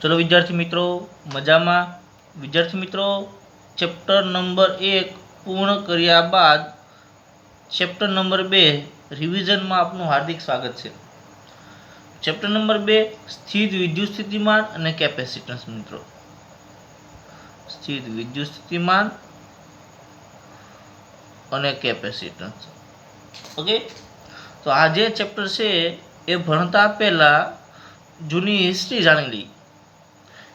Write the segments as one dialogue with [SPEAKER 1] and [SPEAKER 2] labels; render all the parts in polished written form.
[SPEAKER 1] चलो विद्यार्थी मित्रों मजा में। विद्यार्थी मित्रों चैप्टर नंबर 1 पूर्ण कर्या बाद चैप्टर नंबर 2 रिविजन में आपनु हार्दिक स्वागत है। चैप्टर नंबर 2 स्थिर विद्युत स्थितिमान और कैपेसिटन्स। मित्रों स्थिर विद्युत स्थितिमान और कैपेसिटन्स। ओके, तो आज चैप्टर से ये भणता पहला जूनी हिस्ट्री जाणी ली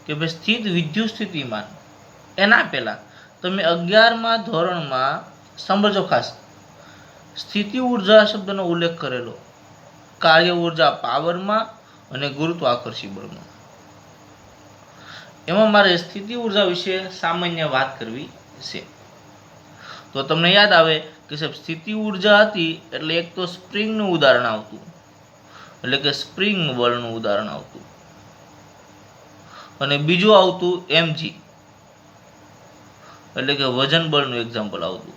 [SPEAKER 1] कि भाई स्थिर विद्युत स्थितिमान एना पहला तमे 11मा धोरण में समझो। खास स्थिति ऊर्जा शब्द उल्लेख करेलो, कार्य ऊर्जा पावर में और गुरुत्वाकर्षी बल में। एमां मारे स्थिति ऊर्जा विषे सामान्य बात करवी छे। तो तमने याद आवे कि साहेब स्थिति ऊर्जा हती एटले एक तो स्प्रिंग नुं उदाहरण आवतुं, एटले के स्प्रिंग बळनुं उदाहरण आवतुं અને બીજું આવતું mg એટલે કે વજન બળનું એક્ઝામ્પલ આવતું।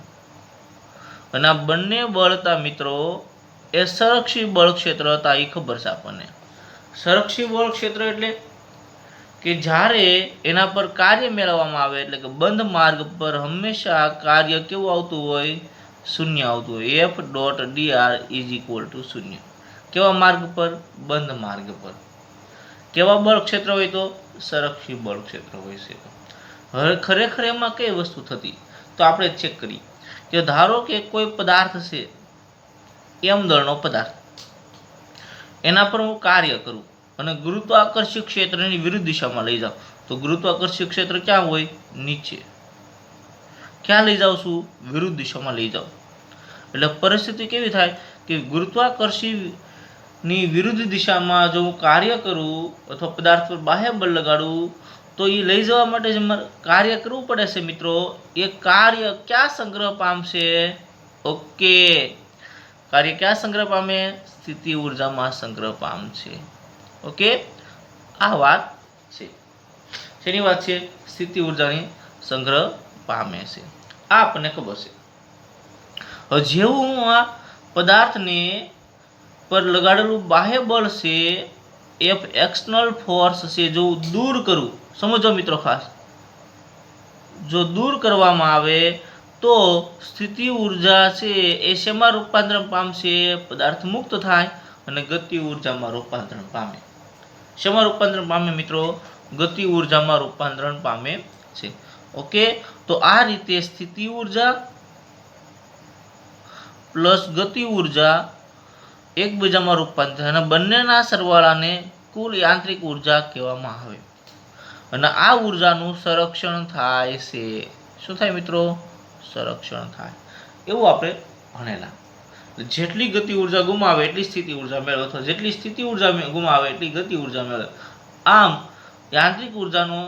[SPEAKER 1] અને આ બંને બળ હતા મિત્રો એ સંરક્ષી બળ ક્ષેત્ર હતા। એ ખબર છે આપણને। સંરક્ષી બળ ક્ષેત્ર એટલે કે જ્યારે એના પર કાર્ય મેળવવામાં આવે એટલે કે બંધ માર્ગ પર હંમેશા કાર્ય કેવું આવતું હોય? શૂન્ય આવતું હોય। F dot DR is equal two શૂન્ય। કેવા માર્ગ પર? બંધ માર્ગ પર। કેવા બળ ક્ષેત્ર હોય તો સંરક્ષી બળ ક્ષેત્ર હોય છે। હવે ખરેખર એમાં કઈ વસ્તુ થતી તો આપણે ચેક કરી કે ધારો કે કોઈ પદાર્થ છે એમ દળનો પદાર્થ, એના પર હું કાર્ય કરું અને ગુરુત્વાકર્ષી ક્ષેત્રની વિરુદ્ધ દિશામાં લઈ જાઉં તો ગુરુત્વાકર્ષી ક્ષેત્ર ક્યાં હોય? નીચે। ક્યાં લઈ જાઉં છું? વિરુદ્ધ દિશામાં લઈ જાઉં। એટલે પરિસ્થિતિ કેવી થાય કે ગુરુત્વાકર્ષી ની विरुद्ध दिशा में जो कार्य करूँ अथवा पदार्थ पर बाह्य बल लगाड़ू तो ये लई जवा माटे कार्य करवू पड़े छे। मित्रों ये कार्य क्या संग्रह पामशे? ओके, कार्य क्या संग्रह पामे? स्थिति ऊर्जा में संग्रह पामशे। ओके, आ वात छे। शेनी वात छे? स्थिति ऊर्जा नी संग्रह पामे छे। आ आपने खबर छे। हवे जेवुं हूँ आ पदार्थ ने पर लगाड़ेलू बाह्य बल से एफ एक्सटर्नल फोर्स से जो दूर करूँ, समझो मित्रों खास, जो दूर करवामां आवे तो स्थिति ऊर्जा से ए शेमां रूपांतरण पामशे? पदार्थ मुक्त थाय अने गति ऊर्जा में रूपांतरण पामे। शेमां रूपांतरण पामे मित्रों? गति ऊर्जा में रूपांतरण पामे छे। ओके, तो आ रीते स्थिति ऊर्जा प्लस गति ऊर्जा एकबीजामां रूपांतर अने बंनेना सरवाळाने कुल यांत्रिक ऊर्जा कहेवामां आवे अने आ ऊर्जानुं संरक्षण थाय छे। शुं थाय मित्रों? संरक्षण थाय। एवुं आपणे भणेला। जेटली गति ऊर्जा गुमावे एटली स्थिति ऊर्जा मेळवे अथवा जेटली स्थिति ऊर्जा गुमावे एटली गति ऊर्जा मेळवे। आम यांत्रिक ऊर्जानो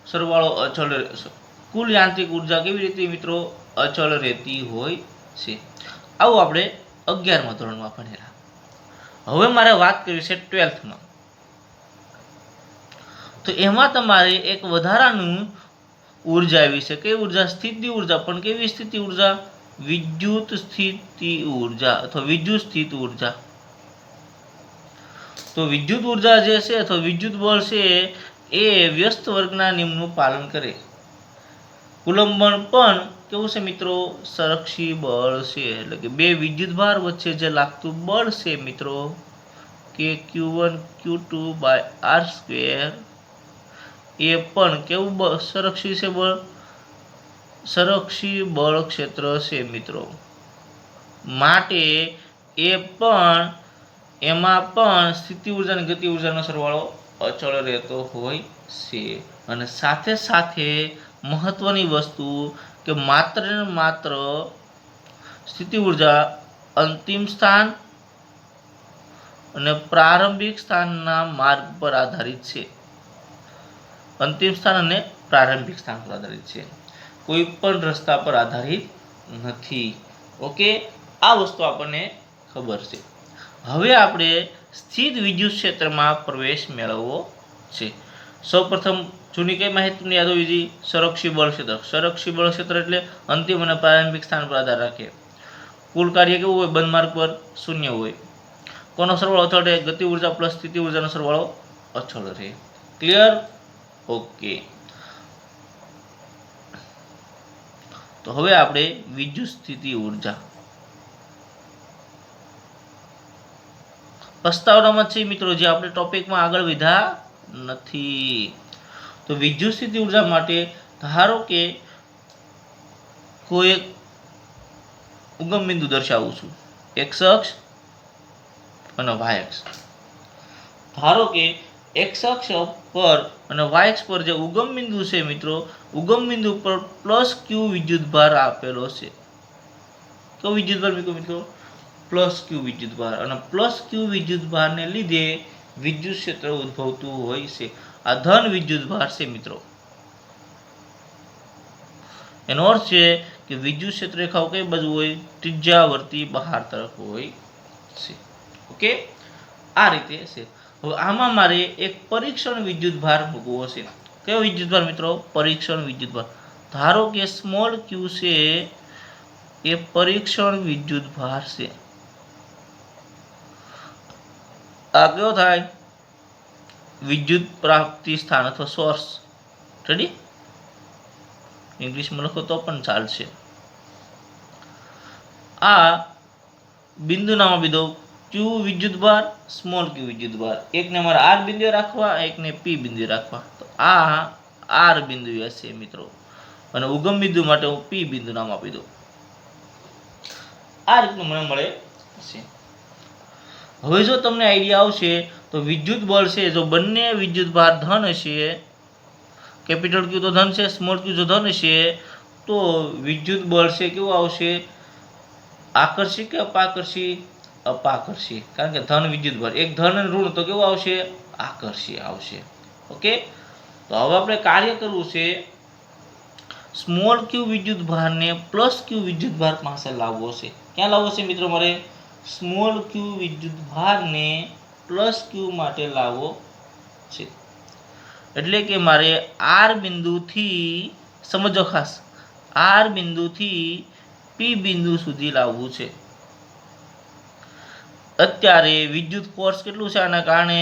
[SPEAKER 1] सरवाळो अचल रहेशे। कुल यांत्रिक ऊर्जा केवी रीते मित्रों? अचल रहेती होय छे। आवुं आपणे 11मा धोरणमां भणेला। હવે મારે વાત કરવી છે 12th માં। તો એમાં તમારે એક વધારાનું ઊર્જા આવી છે। કઈ ઊર્જા? સ્થિતિ ઊર્જા। પણ કેવી સ્થિતિ ઊર્જા? વિદ્યુત સ્થિતિ ઊર્જા અથવા વિદ્યુત સ્થિત ઊર્જા। તો વિદ્યુત ઊર્જા જે છે અથવા વિદ્યુત બળ છે એ વ્યસ્ત વર્ગના નિયમનું પાલન કરે। કુલંબ બળ પણ કેવું છે મિત્રો? સંરક્ષી બળ છે। એટલે કે બે વિદ્યુત ભાર વચ્ચે જે લાગતું બળ છે મિત્રો કે Q1 Q2 બાય R² એ પણ કેવું બળ? સંરક્ષી છે બળ, સંરક્ષી બળ ક્ષેત્ર છે મિત્રો। માટે એ પણ એમાં પણ સ્થિતિ ઊર્જા અને ગતિ ઊર્જાનો સરવાળો અચળ રહેતો હોય છે। અને સાથે સાથે મહત્વની વસ્તુ કે માત્ર ને માત્ર સ્થિતિ ऊर्जा अंतिम स्थान અને પ્રારંભિક સ્થાનના માર્ગ પર આધારિત છે। અંતિમ સ્થાન અને પ્રારંભિક સ્થાન પર આધારિત છે, કોઈ પણ રસ્તા પર આધારિત નથી। ઓકે, આ વસ્તુ આપણને ખબર છે। હવે આપણે સ્થિર વિદ્યુત ક્ષેત્રમાં પ્રવેશ મેળવવો છે। સૌપ્રથમ જૂની કઈ માહિતીની યાદ હોવી જોઈએ? સંરક્ષી બળ ક્ષેત્ર। સંરક્ષી બળ ક્ષેત્ર એટલે અંતિમ અને પ્રારંભિક સ્થાન પર આધાર રાખે। कुल कार्य केवुं होय? बंध मार्ग पर शून्य होय। कोनो सरवाळो अचल रहे? गति ऊर्जा प्लस स्थिति ऊर्जानो सरवाळो अचल रहे। क्लियर? ઓકે, તો હવે આપણે વિદ્યુત સ્થિતિ ઉર્જા પ્રસ્તાવનામાં છે મિત્રો, જે આપણે ટોપિકમાં આગળ વધ્યા નથી. તો વિદ્યુત સ્થિતિ ઉર્જા માટે ધારો કે કોઈ એક ઉગમ બિંદુ દર્શાવું છું, એક્સ અક્ષ અને વાય અક્ષ. ધારો કે એક્સ અક્ષ પર અને વાય અક્ષ પર જે ઉગમ બિંદુ છે મિત્રો, ઉગમ બિંદુ પર પ્લસ ક્યુ વિદ્યુત ભાર આપેલો છે. તો વિદ્યુત ભાર મિત્રો પ્લસ ક્યુ વિદ્યુત ભાર, અને પ્લસ ક્યુ વિદ્યુત ભારને લીધે વિદ્યુત ક્ષેત્ર ઉદ્ભવતું હોય છે. આ ધન વિદ્યુત ભાર છે મિત્રો. એનો અર્થ છે કે વિદ્યુત ક્ષેત્ર રેખાઓ કઈ બાજુ હોય, ત્રિજ્યાવર્તી બહાર તરફ હોય છે. ઓકે, આ રીતે છે. હવે આમાં મારે એક પરીક્ષણ વિદ્યુત ભાર મૂકવો છે. કયો વિદ્યુત ભાર મિત્રો? પરીક્ષણ વિદ્યુત ભાર. ધારો કે સ્મોલ ક્યુ છે એ પરીક્ષણ વિદ્યુત ભાર છે. આ કયો થાય? વિદ્યુત પ્રાપ્તિ સ્થાન અથવા સોર્સ. રેડી? ઇંગ્લિશમાં લખો તો પણ ચાલશે. આ બિંદુ નામ આપી દો ક્યુ વિદ્યુત ભાર, સ્મોલ ક્યુ વિદ્યુત ભાર. એકને મારે આર બિંદુએ રાખવા, એકને પી બિંદુએ રાખવા. તો આ આર બિંદુ હશે મિત્રો, અને ઉગમ બિંદુ માટે હું પી બિંદુ નામ આપી દઉં. આ રીતનું મને મળે છે. હવે જો તમને આઈડિયા આવશે તો વિદ્યુત બળ છે, જો બંને વિદ્યુત ભાર ધન હશે, કેપિટલ ક્યુ તો ધન છે, સ્મોલ ક્યુ જો ધન હશે, તો વિદ્યુત બળ છે કેવું આવશે? આકર્ષી કે અપાકર્ષી? અપાકર્ષી. કારણ કે ધન વિદ્યુત બળ, એક ધન અને ઋણ, તો કેવું આવશે? આકર્ષી આવશે. ઓકે, તો હવે આપણે કાર્ય કરવું છે, સ્મોલ ક્યુ વિદ્યુત ભારને પ્લસ ક્યુ વિદ્યુત ભાર પાસે લાવવો છે. ક્યાં લાવવો છે મિત્રો? મારે સ્મોલ ક્યુ વિદ્યુત ભારને પ્લસ ક્યુ માટે લાવવો છે. એટલે કે મારે આર બિંદુથી, સમજો ખાસ, આર બિંદુથી પી બિંદુ સુધી લાવવું છે. અત્યારે વિદ્યુત ફોર્સ કેટલું છે આના કારણે?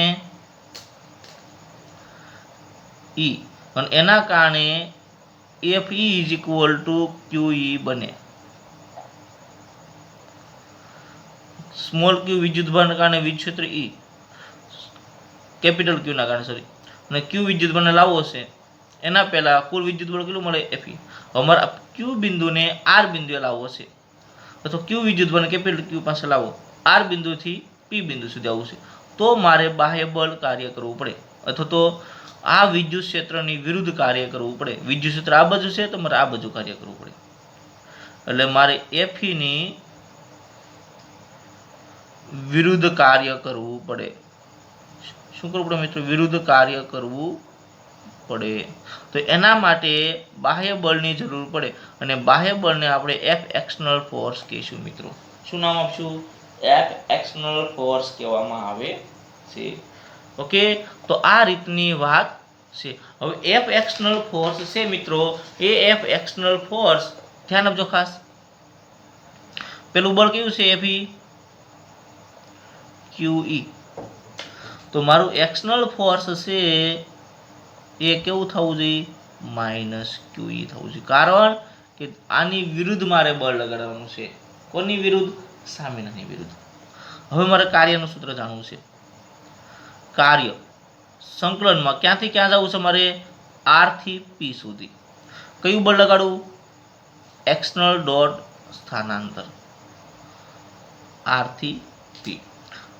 [SPEAKER 1] E, અને એના કારણે Fe is equal two QE બને. સ્મોલ ક્યુ વિદ્યુત ભારના કારણે વિદ્યુત ક્ષેત્ર E, કેપિટલ ક્યુ ના કારણે, સોરી, અને ક્યુ વિદ્યુત ભારને લાવવો છે. એના પહેલા કુલ વિદ્યુત બળ કેટલું મળે? Fe. અમારા ક્યુ બિંદુને આર બિંદુએ લાવવો છે, અથવા ક્યુ વિદ્યુત ભારને કેપિટલ ક્યુ પાસે લાવો, આર બિંદુથી પી બિંદુ સુધી આવવું છે, તો મારે બાહ્ય બળ કાર્ય કરવું પડે, અથવા તો આ વિદ્યુત ક્ષેત્રની વિરુદ્ધ કાર્ય કરવું પડે. વિદ્યુત ક્ષેત્ર આ બાજુ છે તો મારે આ બાજુ કાર્ય કરવું પડે. એટલે મારે Fe ની વિરુદ્ધ કાર્ય કરવું પડે. શું કરવું પડે મિત્રો? વિરુદ્ધ કાર્ય કરવું પડે. તો એના માટે બાહ્ય બળની જરૂર પડે, અને બાહ્ય બળને આપણે એફ એક્સટર્નલ ફોર્સ કહીશું મિત્રો. શું નામ આપશું? એફ એક્સટર્નલ ફોર્સ કહેવામાં આવે છે. ઓકે, તો આ રીતની વાત છે. હવે એફ એક્સટર્નલ ફોર્સ છે મિત્રો, એ એફ એક્સટર્નલ ફોર્સ ધ્યાન આપજો ખાસ. પેલું બળ કયું છે? Fe, QE. તો મારું એક્સટર્નલ ફોર્સ છે એ કેવું થવું જોઈએ? માઇનસ QE થવું જોઈએ. કારણ કે આની વિરુદ્ધ મારે બળ લગાડવાનું છે. કોની વિરુદ્ધ? સામેની વિરુદ્ધ. હવે મારે કાર્યનું સૂત્ર જાણવું છે. કાર્ય સંકલનમાં ક્યાંથી ક્યાં જવું છે મારે? આર થી પી સુધી. કયું બળ લગાડવું? એક્સટર્નલ ડોટ સ્થાનાંતર, આર થી પી.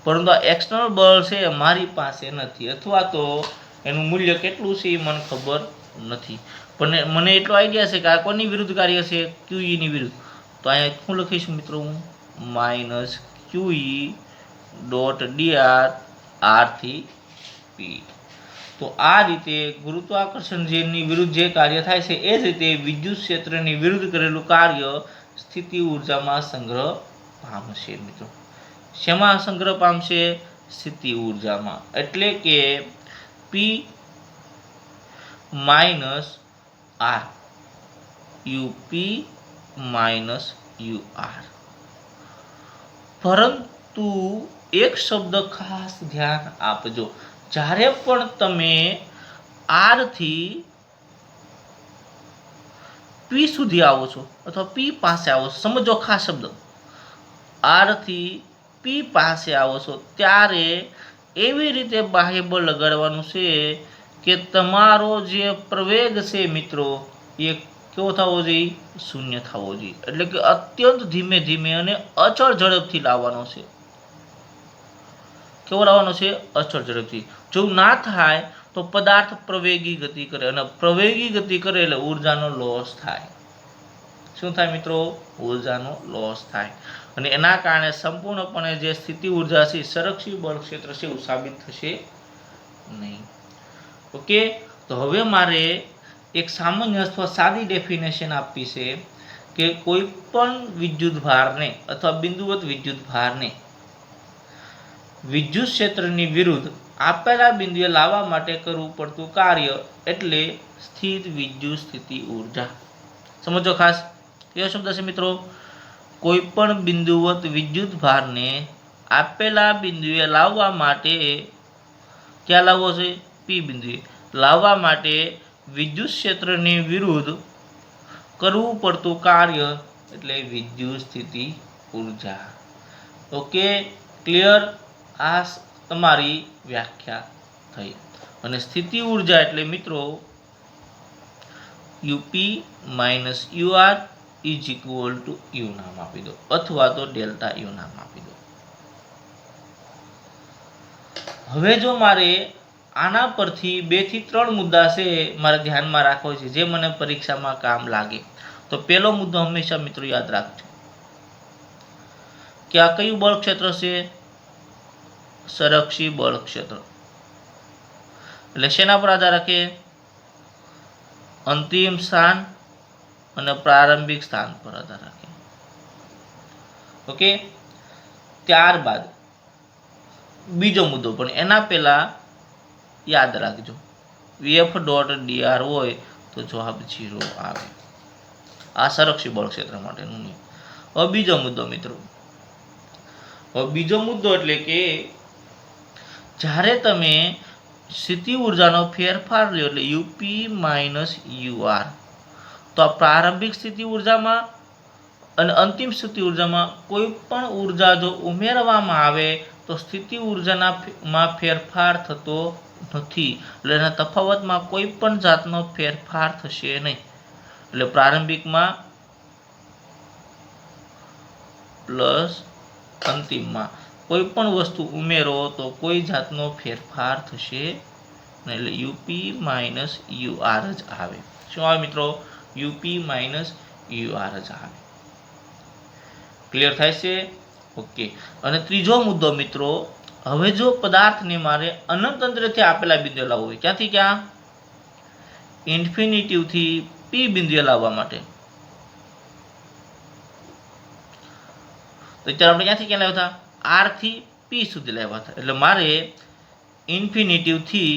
[SPEAKER 1] પરંતુ આ એક્સટર્નલ બળ છે મારી પાસે નથી, અથવા તો એનું મૂલ્ય કેટલું છે એ મને ખબર નથી. પણ મને એટલો આઈડિયા છે કે આ કોની વિરુદ્ધ કાર્ય છે? QE ની વિરુદ્ધ. તો અહીંયા શું લખીશ મિત્રો? હું minus QE dot dr R થી પી. તો આ રીતે ગુરુત્વાકર્ષણ જેની વિરુદ્ધ જે કાર્ય થાય છે, એ જ રીતે વિદ્યુત ક્ષેત્રની વિરુદ્ધ કરેલું કાર્ય સ્થિતિ ઉર્જામાં સંગ્રહ પામશે મિત્રો. શેમાં સંગ્રહ પામશે? સ્થિતિ ઉર્જામાં. એટલે કે P minus R, UP minus UR. પરંતુ એક શબ્દ ખાસ ધ્યાન આપજો, જ્યારે પણ તમે આર થી પી સુધી આવો છો અથવા પી પાસે આવો છો, સમજો ખાસ શબ્દ, આર થી પી પાસે આવો છો ત્યારે એવી રીતે બાહ્ય બળ લગાડવાનું છે કે તમારો જે પ્રવેગ છે મિત્રો એ કેવો થવો જોઈએ? શૂન્ય થવો જોઈએ. એટલે કે અત્યંત ધીમે ધીમે અને અચળ ઝડપથી લાવવાનો છે. કેવો લાવવાનો છે? અચળ ઝડપથી. જો ના થાય તો પદાર્થ પ્રવેગી ગતિ કરે, અને પ્રવેગી ગતિ કરે એટલે ઉર્જાનો લોસ થાય. શું થાય મિત્રો? ઉર્જાનો લોસ થાય. અને એના કારણે સંપૂર્ણપણે જે સ્થિતિ ઉર્જા છે સંરક્ષિત બળ ક્ષેત્ર છે એવું સાબિત થશે નહીં. ઓકે, તો હવે મારે એક સામાન્ય અથવા સાદી ડેફિનેશન આપવી છે કે કોઈ પણ વિદ્યુત ભારને અથવા બિંદુવત વિદ્યુત ભારને વિદ્યુત ક્ષેત્રની વિરુદ્ધ આપેલા બિંદુએ લાવવા માટે કરવું પડતું કાર્ય એટલે સ્થિત વિદ્યુત સ્થિતિ ઉર્જા. સમજો ખાસ, કયો શબ્દ છે મિત્રો? કોઈ પણ બિંદુવત વિદ્યુત ભારને આપેલા બિંદુએ લાવવા માટે, ક્યાં લાવવો છે? પી બિંદુએ લાવવા માટે વિદ્યુત ક્ષેત્રની વિરુદ્ધ કરવું પડતું કાર્ય એટલે વિદ્યુત સ્થિતિ ઉર્જા. Okay, clear? આ તમારી વ્યાખ્યા થઈ. અને સ્થિતિ ઉર્જા એટલે મિત્રો UP minus UR is equal to you નામ આપી દો, અથવા તો ડેલ્ટા યુ નામ આપી દો. હવે જો મારે આના પરથી 2 થી 3 મુદ્દા છે મારે ધ્યાનમાં રાખવો છે જે મને પરીક્ષામાં કામ લાગે. તો પહેલો મુદ્દો હંમેશા મિત્રો યાદ રાખજો કે આ કયું બળ ક્ષેત્ર છે? સંરક્ષી બળ ક્ષેત્ર. એટલે શેના પર આધાર રાખે? અંતિમ સ્થાન અને પ્રારંભિક સ્થાન પર આધાર રાખે. ઓકે, ત્યારબાદ બીજો મુદ્દો, પણ એના પહેલા યાદ રાખજો વીએફ ડોટ ડીઆર હોય તો જવાબ 0 આવે. આ સંરક્ષી બળ ક્ષેત્ર માટેનું નિયમ. હવે બીજો મુદ્દો મિત્રો, બીજો મુદ્દો એટલે કે જ્યારે તમે સ્થિતિ ઉર્જાનો ફેરફાર લ્યો એટલે યુપી માઇનસ યુઆર, તો આ પ્રારંભિક સ્થિતિ ઉર્જામાં અને અંતિમ સ્થિતિ ઉર્જામાં કોઈ પણ ઉર્જા જો ઉમેરવામાં આવે તો સ્થિતિ ઉર્જામાં ફેરફાર થતો નથી. એટલે એના તફાવતમાં કોઈ પણ જાતનો ફેરફાર થશે નહીં. એટલે પ્રારંભિકમાં પ્લસ અંતિમમાં કોઈ પણ વસ્તુ ઉમેરો તો કોઈ જાતનો ફેરફાર થશે નહીં. એટલે યુપી માઇનસ યુઆર જ આવે. શું આવે મિત્રો? યુપી માઇનસ યુઆર જ આવે. ક્લિયર થાય છે? ઓકે. અને ત્રીજો મુદ્દો મિત્રો, હવે જો પદાર્થને મારે અનંત અંતરેથી આપેલા બિંદુએ લાવવો હોય, ક્યાંથી ક્યાં? ઇન્ફિનિટીવથી પી બિંદુએ લાવવા માટે, તો અત્યારે આપણે ક્યાંથી ક્યાં લાવ્યા હતા? આર થી પી સુધી લાવ્યા હતા. એટલે મારે ઇન્ફિનિટીવથી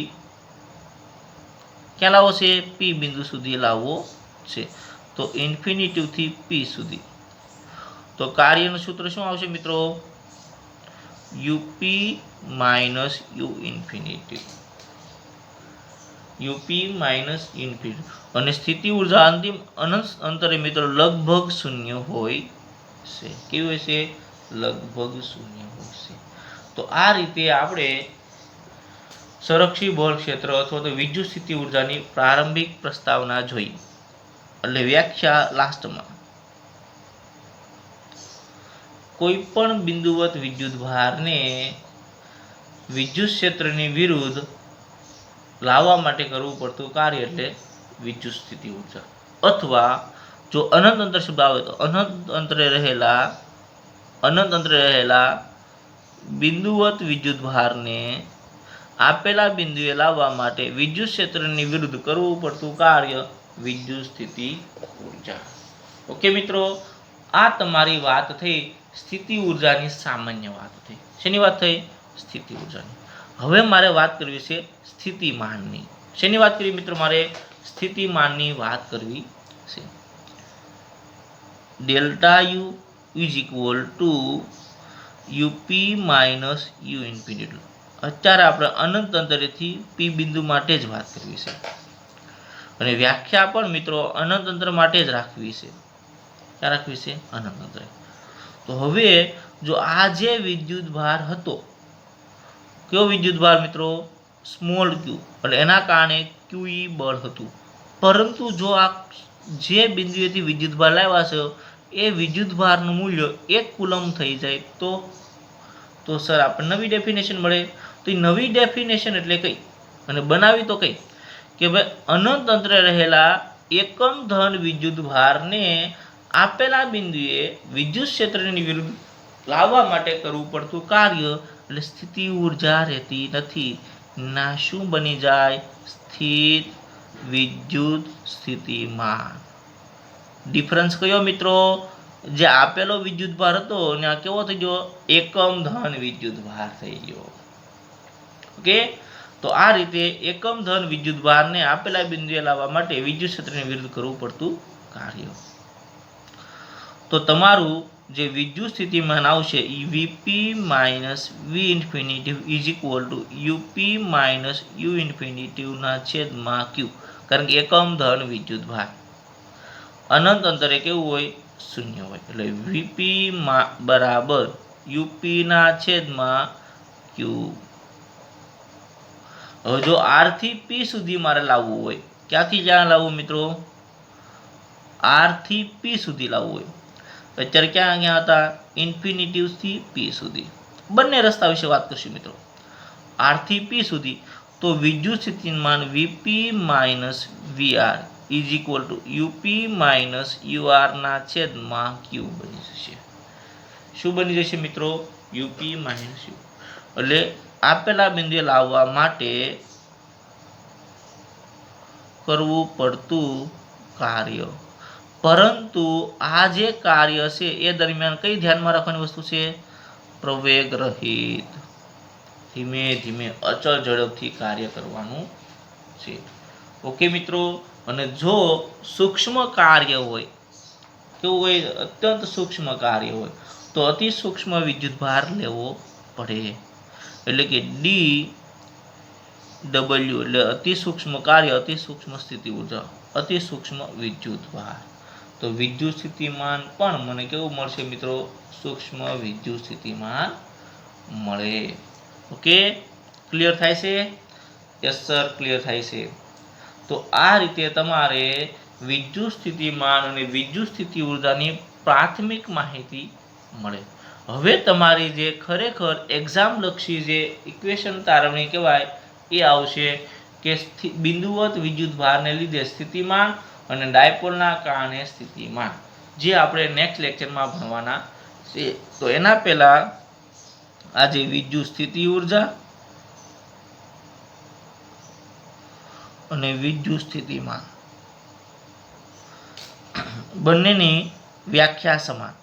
[SPEAKER 1] ક્યાં લાવવો છે? પી બિંદુ સુધી લાવવો છે. તો ઇન્ફિનિટીવથી પી સુધી, તો કાર્યનું સૂત્ર શું આવશે મિત્રો? UP minus you infinity. UP minus infinity. અને સ્થિતિ ઉર્જા અંતિમ અનંત અંતરે મિત્રો લગભગ શૂન્ય હોય છે. કેવી હોય છે? લગભગ શૂન્ય હોય છે. તો આ રીતે આપણે સંરક્ષી બળ ક્ષેત્ર અથવા તો વિદ્યુત સ્થિતિ ઉર્જાની પ્રારંભિક પ્રસ્તાવના જોઈ. એટલે વ્યાખ્યા લાસ્ટમાં, કોઈ પણ બિંદુવત વિદ્યુત ભારને વિદ્યુત ક્ષેત્રની વિરુદ્ધ લાવવા માટે કરવું પડતું કાર્ય એટલે વિદ્યુત સ્થિતિ ઉર્જા. અથવા જો અનંત અંતર શબ્દ આવે તો અનંત અંતરે રહેલા બિંદુવત વિદ્યુત ભારને આપેલા બિંદુએ લાવવા માટે વિદ્યુત ક્ષેત્રની વિરુદ્ધ કરવું પડતું કાર્ય વિદ્યુત સ્થિતિ ઉર્જા. ઓકે મિત્રો, આ તમારી વાત થઈ સ્થિતિ ઉર્જાની સામાન્ય વાત થઈ. શેની વાત થઈ? સ્થિતિ ઉર્જાની. હવે મારે વાત કરવી છે સ્થિતિમાનની. શેની વાત કરવી મિત્રો? મારે સ્થિતિમાનની વાત કરવી છે. Delta you is equal to UP minus you infinity. અત્યારે આપણે અનંત અંતરેથી પી બિંદુ માટે જ વાત કરવી છે અને વ્યાખ્યા પણ મિત્રો અનંત અંતર માટે જ રાખવી છે. ક્યાં રાખવી છે? અનંત અંતરે. તો હવે જો આ જે વિદ્યુત ભાર હતો, કયો વિદ્યુત ભાર મિત્રો? સ્મોલ ક્યુ, એટલે એના કારણે ક્યુઈ બળ હતું. પરંતુ જો આ જે બિંદુએથી વિદ્યુત ભાર લાવ્યા છે એ વિદ્યુત ભારનું મૂલ્ય 1 કુલમ થઈ જાય તો સર આપણે નવી ડેફિનેશન મળે. તો એ નવી ડેફિનેશન એટલે કઈ અને બનાવી તો કઈ કે ભાઈ અનંત અંતરે રહેલા એકમ ધન વિદ્યુત ભારને આપેલા બિંદુએ વિદ્યુત ક્ષેત્રની વિરુદ્ધ લાવવા માટે કરવું પડતું કાર્ય એટલે સ્થિતિ ઉર્જા રહેતી નથી. ના શું બની જાય? સ્થિત વિદ્યુત સ્થિતિમાન. ડિફરન્સ કયો મિત્રો? જે આપેલો વિદ્યુત ભાર હતો ને આ કેવો થઈ ગયો? એકમ ધન વિદ્યુત ભાર થઈ ગયો. ઓકે, તો આ રીતે એકમ ધન વિદ્યુત ભારને આપેલા બિંદુએ લાવવા માટે વિદ્યુત ક્ષેત્રની વિરુદ્ધ કરવું પડતું કાર્ય. તો તમારું જે વિદ્યુત સ્થિતિમાન આવશે એ VP minus V infinitive is equal to UP minus U ઇન્ફિનિટિવના છેદમાં ક્યુ. કારણ કે એકમ ધન વિદ્યુત ભાર અનંત અંતરે કેવું હોય? શૂન્ય હોય. એટલે વીપી બરાબર યુપીના છેદમાં ક્યુ. હવે જો આર થી પી સુધી મારે લાવવું હોય, ક્યાંથી ક્યાં લાવવું મિત્રો? આર થી પી સુધી લાવવું હોય. અત્યારે ક્યાં ક્યાં હતા? ઇન્ફિનિટિવ થી પી સુધી. બંને રસ્તા વિશે વાત કરશું મિત્રો. આર થી પી સુધી તો વિદ્યુત સ્થિતિમાન VP minus VR is equal to UP minus UR ના છેદમાં ક્યુ બની જશે. શું બની જશે મિત્રો? UP minus you. એટલે આપેલા બિંદુએ લાવવા માટે કરવું પડતું કાર્ય. પરંતુ આ જે કાર્ય છે એ દરમિયાન કઈ ધ્યાનમાં રાખવાની વસ્તુ છે? પ્રવેગ રહિત, ધીમે ધીમે અચળ ઝડપથી કાર્ય કરવાનું છે. ઓકે મિત્રો. અને જો સૂક્ષ્મ કાર્ય હોય, કેવું હોય? અત્યંત સૂક્ષ્મ કાર્ય હોય તો અતિ સૂક્ષ્મ વિદ્યુત ભાર લેવો પડે. એટલે કે ડી ડબલ્યુ એટલે અતિ સૂક્ષ્મ કાર્ય, અતિ સૂક્ષ્મ સ્થિતિ ઉર્જા, અતિ સૂક્ષ્મ વિદ્યુત ભાર. તો વિદ્યુત સ્થિતિમાન પણ મને કેવું મળશે મિત્રો? સૂક્ષ્મ વિદ્યુત સ્થિતિમાન મળે. ઓકે, ક્લિયર થાય છે? યસ સર, ક્લિયર થાય છે. તો આ રીતે તમારે વિદ્યુત સ્થિતિમાન અને વિદ્યુત સ્થિતિ ઉર્જાની પ્રાથમિક માહિતી મળે. હવે તમારી જે ખરેખર એક્ઝામ લક્ષી જે ઇક્વેશન તારવણી કહેવાય એ આવશે કે બિંદુવત વિદ્યુત ભારને લીધે સ્થિતિમાન અને ડાયપોલના કારણે સ્થિતિમાન, જે આપણે નેક્સ્ટ લેક્ચરમાં ભણવાના છે. તો એના પહેલા આજે વિદ્યુત સ્થિતિ ઉર્જા અને વિદ્યુત સ્થિતિમાન બંનેની વ્યાખ્યા સમાન,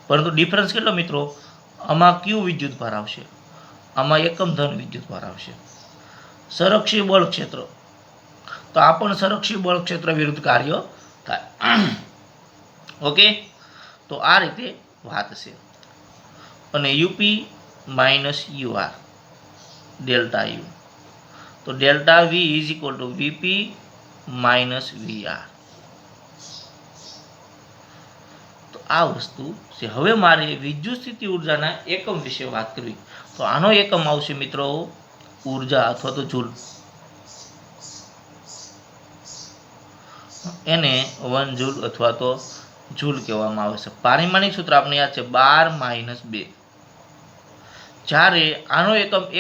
[SPEAKER 1] પરંતુ ડિફરન્સ કેટલો મિત્રો? આમાં ક્યુ વિદ્યુત ભાર આવશે, આમાં એકમ ધન વિદ્યુત ભાર આવશે. સંરક્ષી બળ ક્ષેત્ર, તો આ પણ સંરક્ષી બળ ક્ષેત્ર વિરુદ્ધ કાર્ય થાય. ઓકે, તો આ રીતે વાત છે. અને UP minus UR delta U, તો delta V is equal to VP minus VR. તો આ વસ્તુ છે. હવે મારે વિદ્યુત સ્થિતિ ઉર્જાના એકમ વિશે વાત કરવી. તો આનો એકમ આવશે મિત્રો ઉર્જા અથવા તો જૂલ. એને 1 જૂલ અથવા તો જૂલ કહેવામાં આવે છે. પારિમાણિક સૂત્ર આપણે યાદ છે 12 - 2. જ્યારે આનો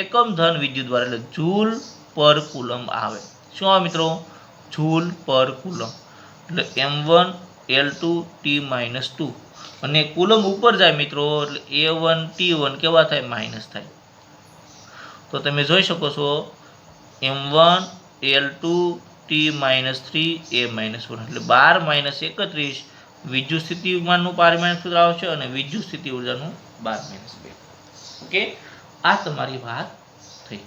[SPEAKER 1] એકમ ધન વિદ્યુત ભાર એટલે જૂલ પર કુલમ આવે. શું આવે મિત્રો? જૂલ પર કુલમ. એટલે m1 L2 T-2 અને કુલમ ઉપર જાય મિત્રો એટલે A1 T1 કેવા થાય? માઇનસ થાય. તો તમે જોઈ શકો છો m1 L2 T-3 A-1 એટલે 12 - 31 વિદ્યુત સ્થિતિમાનનું પારિમાણિક સૂત્ર આવશે અને વિદ્યુત સ્થિતિ ઉર્જાનું 12 - 2. ઓકે, આ તમારી વાત થઈ.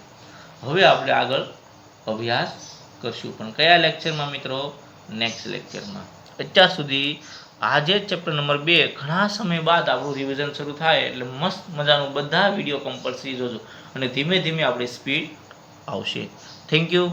[SPEAKER 1] હવે આપણે આગળ અભ્યાસ કરશું, પણ કયા લેક્ચરમાં મિત્રો? નેક્સ્ટ લેક્ચરમાં. અત્યાર સુધી આજે ચેપ્ટર નંબર 2 ઘણા સમય બાદ આપણું રિવિઝન શરૂ થાય એટલે મસ્ત મજાનું બધા વિડીયો કમ્પલસરી જોજો અને ધીમે ધીમે આપણી સ્પીડ આવશે. Thank you.